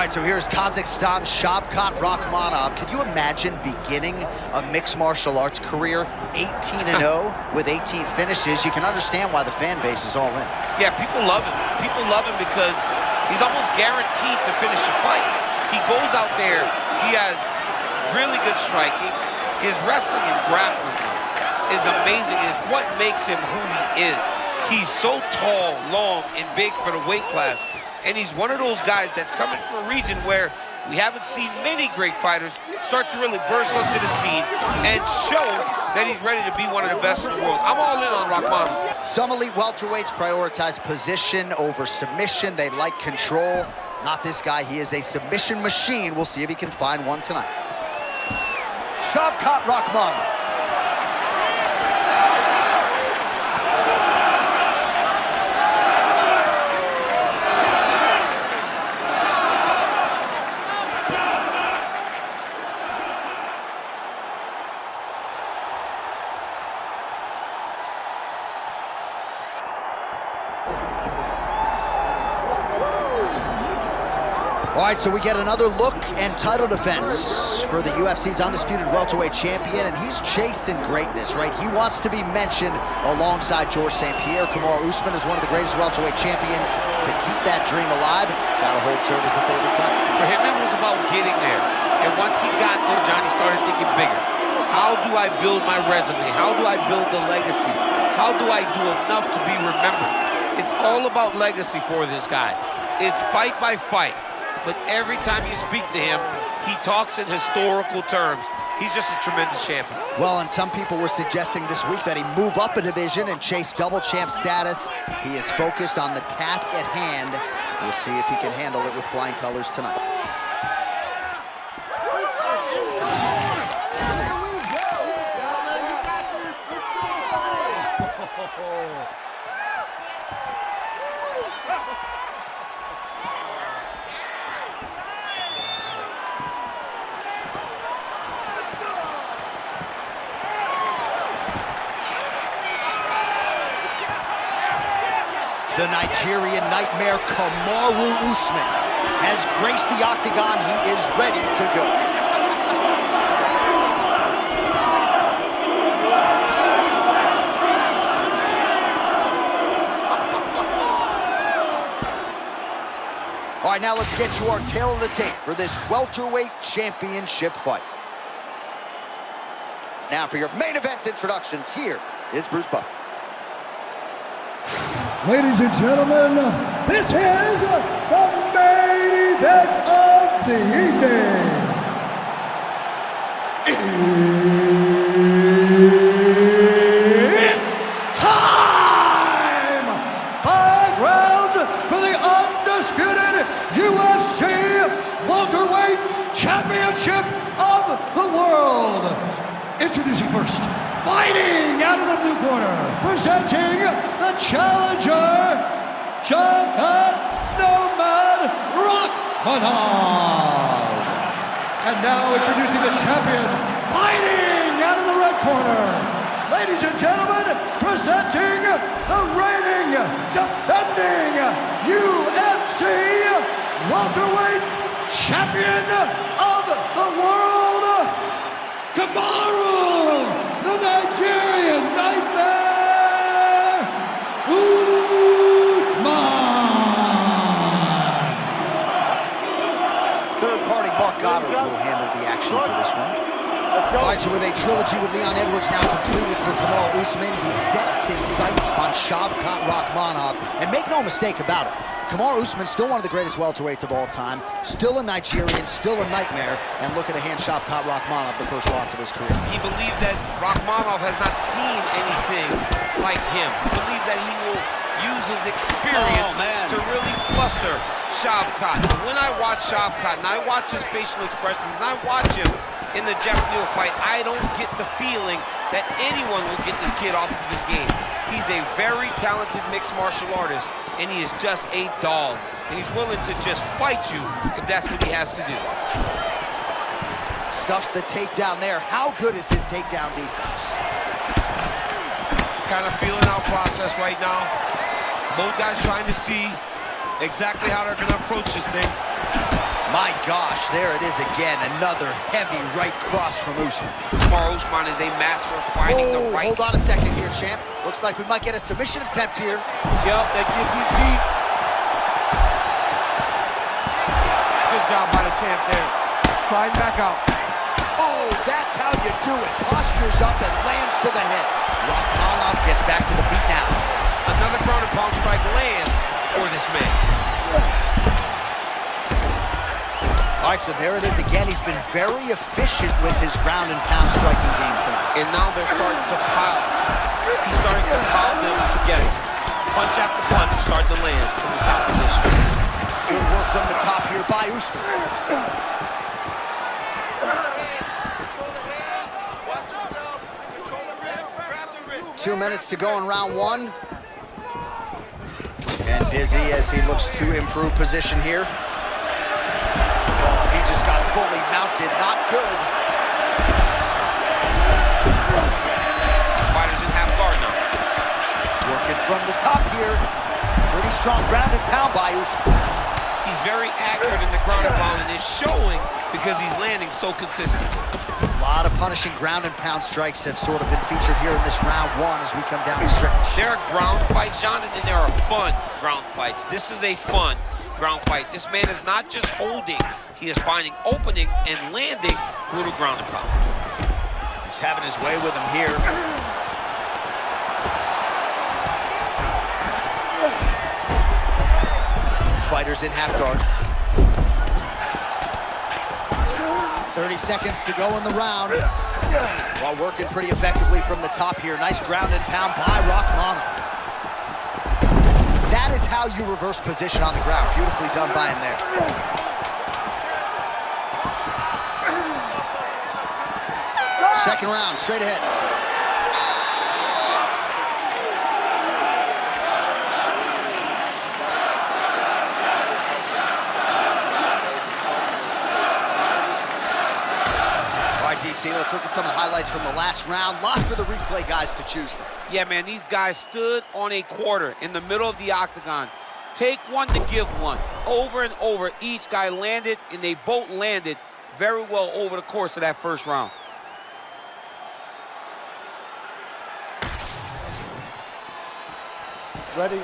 All right, so here's Kazakhstan's Shavkat Rakhmondov. Can you imagine beginning a mixed martial arts career 18-0 with 18 finishes? You can understand why the fan base is all in. Yeah, people love him. People love him because he's almost guaranteed to finish a fight. He goes out there, he has really good striking. His wrestling and grappling is amazing. It's what makes him who he is. He's so tall, long, and big for the weight class. And he's one of those guys that's coming from a region where we haven't seen many great fighters start to really burst onto the scene and show that he's ready to be one of the best in the world. I'm all in on Rakhmondov. Some elite welterweights prioritize position over submission. They like control. Not this guy. He is a submission machine. We'll see if he can find one tonight. Shavkat Rakhmondov. All right, so we get another look and title defense for the UFC's undisputed welterweight champion, and he's chasing greatness, right? He wants to be mentioned alongside Georges St. Pierre. Kamaru Usman is one of the greatest welterweight champions. To keep that dream alive, gotta hold serve as the favorite title. For him, it was about getting there. And once he got there, Johnny started thinking bigger. How do I build my resume? How do I build the legacy? How do I do enough to be remembered? It's all about legacy for this guy. It's fight by fight. But every time you speak to him, he talks in historical terms. He's just a tremendous champion. Well, and some people were suggesting this week that he move up a division and chase double champ status. He is focused on the task at hand. We'll see if he can handle it with flying colors tonight. The Nigerian nightmare Kamaru Usman has graced the octagon. He is ready to go. All right, now let's get to our tail of the tape for this welterweight championship fight. Now for your main event introductions, here is Bruce Buffer. Ladies and gentlemen, this is the main event of the evening. It's time! 5 rounds for the undisputed UFC welterweight championship of the world. Introducing first, fighting out of the blue corner, presenting the challenger, Shavkat Rakhmondov. And now introducing the champion, fighting out of the red corner. Ladies and gentlemen, presenting the reigning, defending UFC welterweight champion of the world, Kamaru, the Nigerian nightmare, Usman. Third party Mark Goddard will handle the action for this one. All right, so with a trilogy with Leon Edwards now completed for Kamaru Usman, he sets his sights on Shavkat Rakhmondov. And make no mistake about it, Kamaru Usman, still one of the greatest welterweights of all time, still a Nigerian, still a nightmare, and looking to hand Shavkat Rakhmondov the first loss of his career. He believes that Rakhmondov has not seen anything like him. He believes that he will use his experience to really fluster Shavkat. When I watch Shavkat, and I watch his facial expressions, and I watch him in the Jeff Neal fight, I don't get the feeling that anyone will get this kid off of his game. He's a very talented mixed martial artist, and he is just a dog. And he's willing to just fight you if that's what he has to do. Stuffs the takedown there. How good is his takedown defense? Kind of feeling out process right now. Both guys trying to see exactly how they're going to approach this thing. gosh, there it is again. Another heavy right cross from Usman. Kamaru Usman is a master of finding the right. Hold on a second here, champ. Looks like we might get a submission attempt here. Yep, that guillotine's deep. Good job by the champ there. Sliding back out. Oh, that's how you do it. Postures up and lands to the head. Rakhmondov gets back to the feet now. Another ground and pound strike lands for this man. All right, so there it is again. He's been very efficient with his ground and pound striking game tonight. And now they're starting to pile. He's starting to pile them together. Punch after punch start to land from the top position. Good work from the top here by Usman. 2 minutes to go in round one. And busy as he looks to improve position here. Oh, he just got fully mounted, not good. Fighters in half guard now. Working from the top here. Pretty strong ground and pound by Usman. He's very accurate in the ground and pound, and it's showing because he's landing so consistent. A lot of punishing ground and pound strikes have sort of been featured here in this round one as we come down the stretch. There are ground fights, Jonathan, and there are fun ground fights. This is a fun ground fight. This man is not just holding, he is finding opening and landing brutal ground and pound. He's having his way with him here. Fighters in half guard. 30 seconds to go in the round. While working pretty effectively from the top here. Nice ground and pound by Rakhmondov. That is how you reverse position on the ground. Beautifully done by him there. Second round, straight ahead. DC, let's look at some of the highlights from the last round. Lot for the replay guys to choose from. Yeah, man, these guys stood on a quarter in the middle of the octagon. Take one to give one. Over and over, each guy landed, and they both landed very well over the course of that first round. Ready?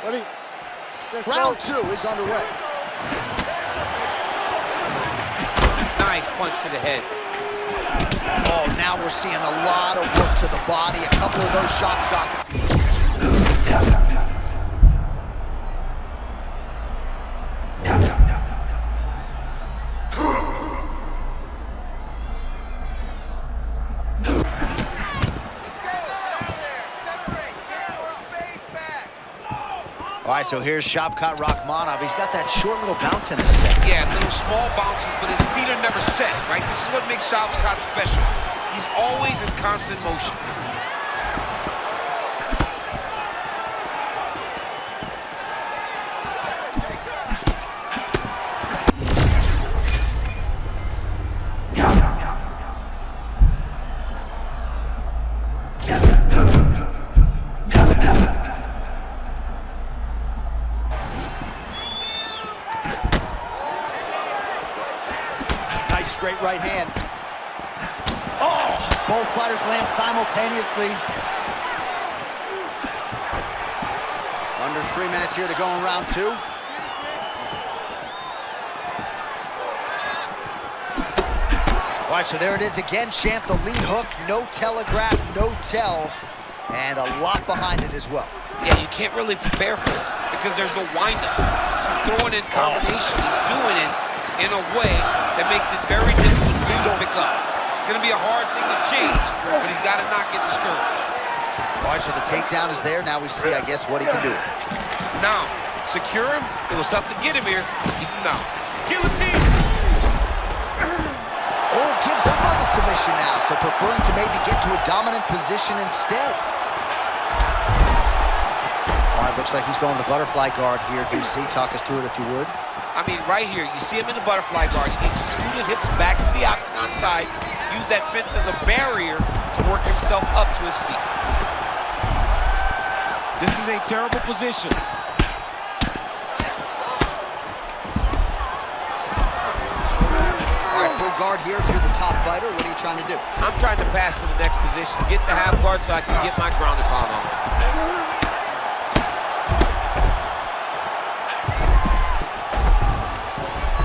Ready? Round two is underway. Nice punch to the head. Oh, now we're seeing a lot of work to the body. A couple of those shots got... All right, so here's Shavkat Rakhmondov. He's got that short little bounce in his step. Yeah, little small bounces, but his feet are never set, right? This is what makes Shavkat special. He's always in constant motion. Straight right hand. Oh, both fighters land simultaneously. Under 3 minutes here to go in round two. All right, so there it is again, champ. The lead hook, no telegraph, no tell, and a lot behind it as well. Yeah, you can't really prepare for it because there's no windup. He's throwing in combination. He's doing it in a way that makes it very difficult for him to pick up. It's going to be a hard thing to change, but he's got to not get discouraged. All right, so the takedown is there. Now we see, I guess, what he can do. Now, secure him. It was tough to get him here. Keep him down. Guillotine! Oh, gives up on the submission now, so preferring to maybe get to a dominant position instead. All right, looks like he's going to the butterfly guard here. DC, talk us through it if you would. I mean, right here, you see him in the butterfly guard. He needs to scoot his hips back to the octagon side, use that fence as a barrier to work himself up to his feet. This is a terrible position. the guard here if you're the top fighter? What are you trying to do? I'm trying to pass to the next position, get the half guard so I can get my ground and pound on.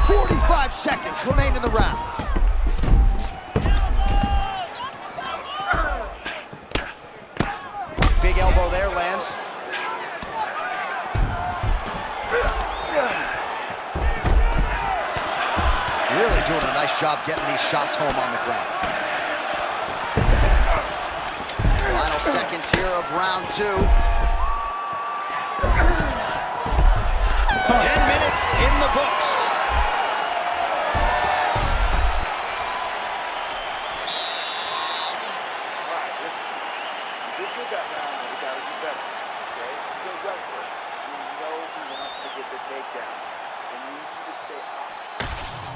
45 seconds remain in the round. Big elbow there, lands. Really doing a nice job getting these shots home on the ground. Final seconds here of round 2. 10 minutes in the books. All right, listen to me. You did good that round, but we gotta do better, okay? He's a wrestler. We know he wants to get the takedown. I need you to stay up.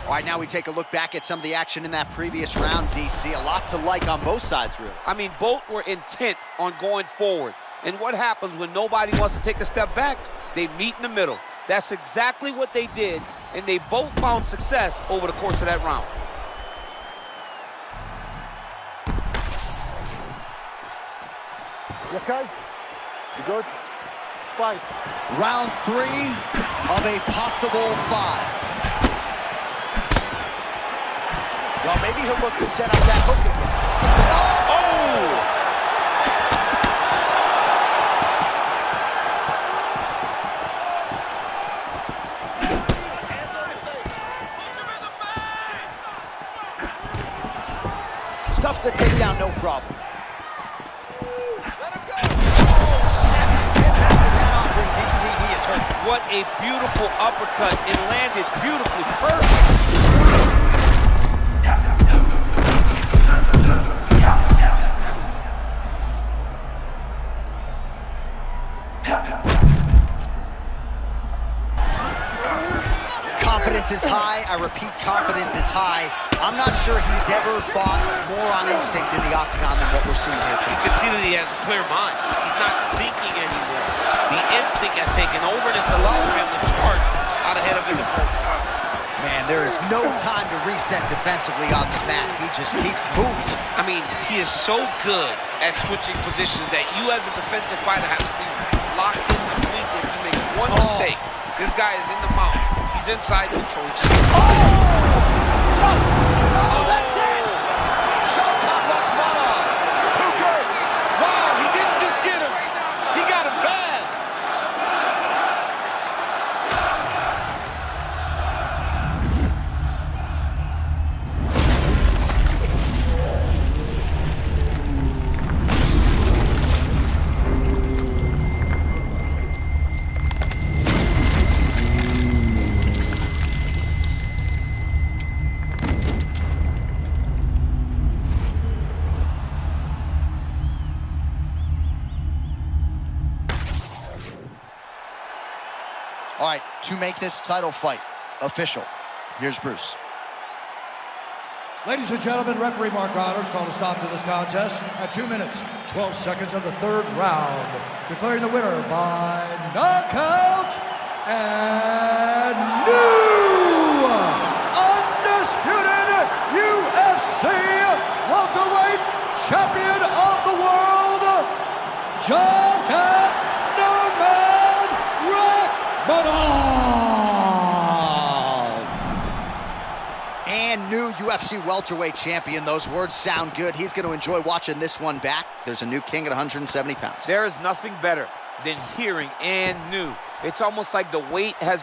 All right, now we take a look back at some of the action in that previous round, DC. A lot to like on both sides, really. I mean, both were intent on going forward. And what happens when nobody wants to take a step back? They meet in the middle. That's exactly what they did, and they both found success over the course of that round. You okay? You good? Fight. Round 3 of a possible 5. Well, maybe he'll look to set up that hook again. Oh! Hands on your face. Stuffs the takedown, no problem. Let him go. Oh, snapped his hip after that offering, DC. He is hurt. What a beautiful uppercut. It landed beautifully, perfect. Confidence is high. I repeat, confidence is high. I'm not sure he's ever fought more on instinct in the octagon than what we're seeing here You tonight. can see that he has a clear mind. He's not thinking anymore. The instinct has taken over, and it's allowed him to charge out ahead of his opponent. Man, there is no time to reset defensively on the mat. He just keeps moving. I mean, he is so good at switching positions that you as a defensive fighter have to be locked in completely. If you make one mistake, this guy is in the mount. He's inside control. Oh, that's it! Shavkat Rakhmondov. Too good. Wow, he didn't just get him. He got him bad. All right, to make this title fight official, here's Bruce. Ladies and gentlemen, referee Mark Honors called a stop to this contest at 2 minutes, 12 seconds of the 3rd round, declaring the winner by knockout and new undisputed UFC welterweight champion of the world, Shavkat Rakhmondov. And new UFC welterweight champion. Those words sound good. He's going to enjoy watching this one back. There's a new king at 170 pounds. There is nothing better than hearing "and new." It's almost like the weight has